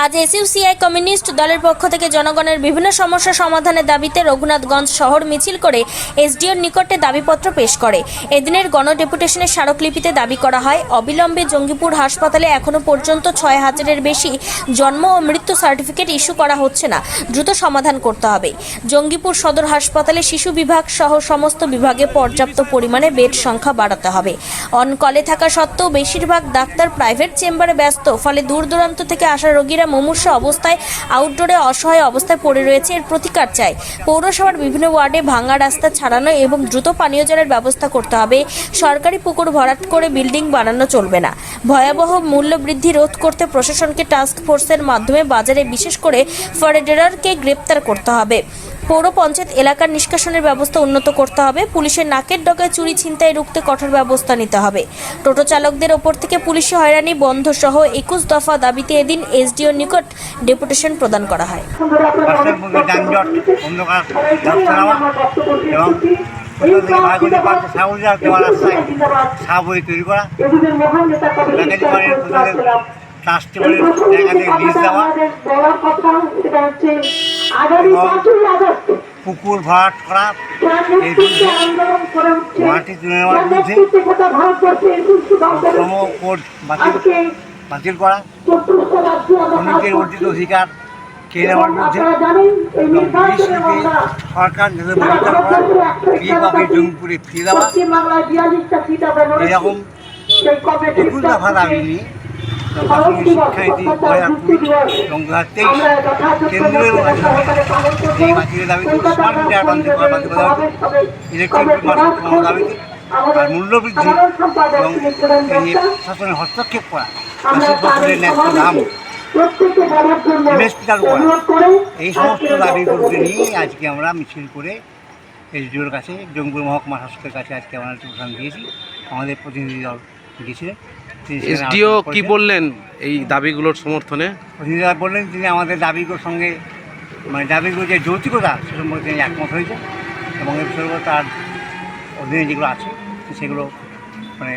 আজ এসইউসিআই কমিউনিস্ট দলের পক্ষ থেকে জনগণের বিভিন্ন সমস্যা সমাধানের দাবিতে রঘুনাথগঞ্জ শহর মিছিল করে এসডিওর নিকটে দাবিপত্র পেশ করে। এদিনের গণডেপুটেশনের স্মারকলিপিতে দাবি করা হয়, অবিলম্বে জঙ্গিপুর হাসপাতালে এখনও পর্যন্ত 6,000-এর বেশি জন্ম ও মৃত্যু সার্টিফিকেট ইস্যু করা হচ্ছে না, দ্রুত সমাধান করতে হবে। জঙ্গিপুর সদর হাসপাতালে শিশু বিভাগ সহ সমস্ত বিভাগে পর্যাপ্ত পরিমাণে বেড সংখ্যা বাড়াতে হবে। অন কলে থাকা সত্ত্বেও বেশিরভাগ ডাক্তার প্রাইভেট চেম্বারে ব্যস্ত, ফলে দূর দূরান্ত থেকে আসা রোগীরা মুমূর্ষ অবস্থায় আউটডোরে অসহায় অবস্থায় পড়ে রয়েছে। এর প্রতিকার চাই। পৌরসভার বিভিন্ন ওয়ার্ডে ভাঙা রাস্তা ছাড়ানো এবং দ্রুত পানীয় জলের ব্যবস্থা করতে হবে। সরকারি পুকুর ভরাট করে বিল্ডিং বানানো চলবে না। ভয়াবহ মূল্য বৃদ্ধি রোধ করতে প্রশাসনকে টাস্ক ফোর্সের মাধ্যমে বাজারে বিশেষ করে ফরেডারকে গ্রেপ্তার করতে হবে। পৌর পঞ্চায়েত এলাকার নিষ্কাশনের ব্যবস্থা উন্নত করতে হবে। পুলিশের নাকের ডগায় চুরি ছিনতাই রুখতে কঠোর ব্যবস্থা নিতে হবে। টোটো চালকদের ওপর থেকে পুলিশি হয়রানি বন্ধ সহ 21 দফা দাবিতে এদিন এসডিওর নিকট ডেপুটেশন প্রদান করা হয়। পুকুর ভরাট করা, মাটি তুলে নেওয়ার বিরুদ্ধে শ্রম কোড বাতিল করা, শ্রমিকদের অর্জিত অধিকার কেড়ে নেওয়ার বিরুদ্ধে সরকার যাদের মনিটর করা, এইভাবে জঙ্গিপুরে ফিরে দেওয়া, এরকম 21 দফা দাবি নিয়ে প্রাথমিক শিক্ষানীতি 2020 এবং 2023 কেন্দ্রীয় এই বাতিলের দাবিতে স্মার্ট মিটার বাতিল করা দাবিতে ইলেকট্রিক দাবিতে আর মূল্যবৃদ্ধি এবং এই শাসনের হস্তক্ষেপ করা, ফসলের ন্যায্য দাম এমএসপি করা, এই সমস্ত দাবিগুলোকে নিয়ে আজকে আমরা মিছিল করে এসডিওর কাছে, জঙ্গিপুর মহকুমা শাসকের কাছে আজকে আমরা প্রধান দিয়েছি। আমাদের প্রতিনিধি দল গিয়েছিলেন। এসডিও কি বললেন এই দাবিগুলোর সমর্থনে? প্রতিনিধিরা বললেন তিনি আমাদের দাবিগুলোর সঙ্গে, মানে দাবিগুলো যে যৌক্তিকতা সে সম্পর্কে তিনি একমত হয়েছেন এবং এর বিষয়ে তার অধীনে যেগুলো আছে সেগুলো মানে